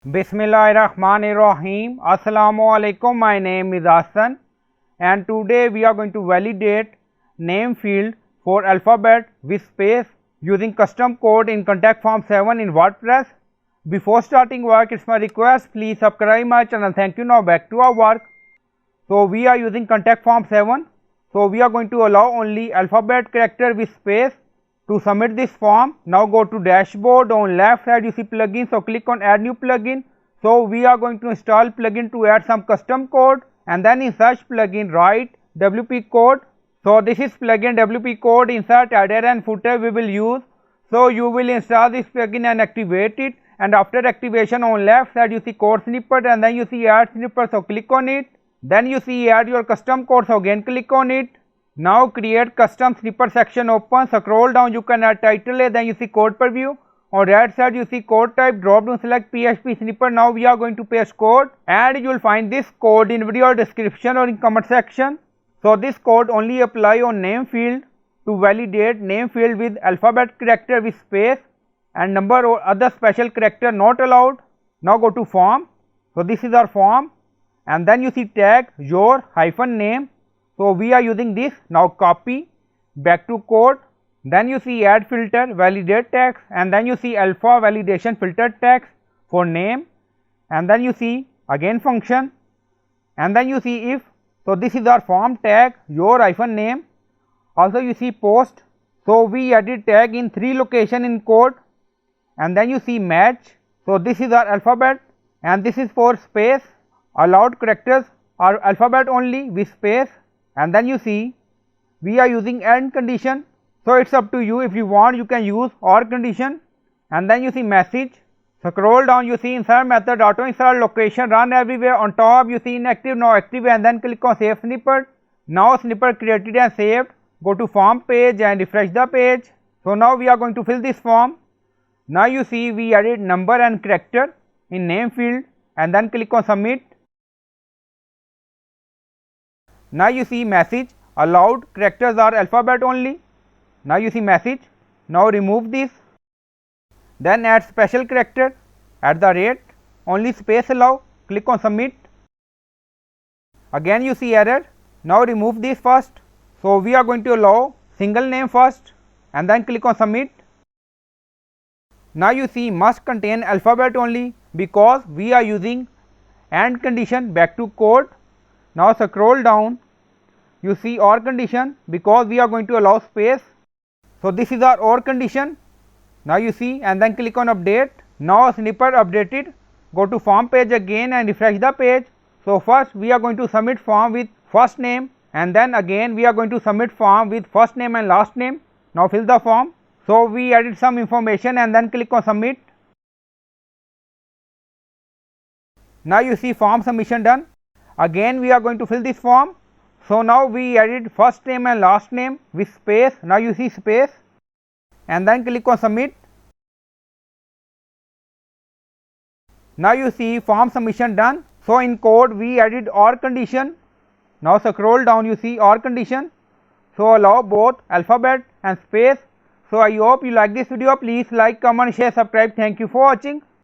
Bismillahirrahmanirrahim. Assalamu alaikum. My name is Hassan and today we are going to validate name field for alphabet with space using custom code in contact form 7 in WordPress. Before starting work, it's my request, please subscribe my channel. Thank you. Now back to our work. So we are using contact form 7. So we are going to allow only alphabet character with space to submit this form. Now go to dashboard. On left side you see plugin, so click on add new plugin. So we are going to install plugin to add some custom code, and then in search plugin write WP code. So this is plugin WP code. Insert header and footer we will use. So you will install this plugin and activate it, and after activation on left side you see code snippet and then you see add snippet, so click on it. Then you see add your custom code, so again click on it. Now create custom snippet section open, scroll down, you can add title, then you see code preview. On right side you see code type, drop down select PHP snippet. Now we are going to paste code and you will find this code in video description or in comment section. So this code only apply on name field to validate name field with alphabet character with space and number or other special character not allowed. Now go to form. So this is our form and then you see tag your hyphen name. So we are using this. Now copy back to code, then you see add filter validate text, and then you see alpha validation filter text for name, and then you see again function, and then you see if. So this is our form tag your hyphen name. Also you see post. So we added tag in 3 location in code, and then you see match. So this is our alphabet and this is for space. Allowed characters are alphabet only with space. And then you see we are using AND condition, so it's up to you. If you want you can use OR condition. And then you see message, scroll down, you see insert method, auto install location, run everywhere. On top you see inactive, now active, and then click on save snippet. Now snippet created and saved. Go to form page and refresh the page. So now we are going to fill this form. Now you see we added number and character in name field, and then click on submit. Now you see message, allowed characters are alphabet only. Now you see message. Now remove this, then add special character @ only space allow, click on submit. Again you see error. Now remove this first. So we are going to allow single name first and then click on submit. Now you see must contain alphabet only because we are using AND condition. Back to code. Now scroll down, you see OR condition because we are going to allow space. So this is our OR condition. Now you see, and then click on update. Now snippet updated. Go to form page again and refresh the page. So first we are going to submit form with first name, and then again we are going to submit form with first name and last name. Now fill the form. So we added some information and then click on submit. Now you see form submission done. Again we are going to fill this form. So now we added first name and last name with space. Now you see space, and then click on submit. Now you see form submission done. So in code we added OR condition. Now scroll down, you see OR condition. So allow both alphabet and space. So I hope you like this video. Please like, comment, share, subscribe. Thank you for watching.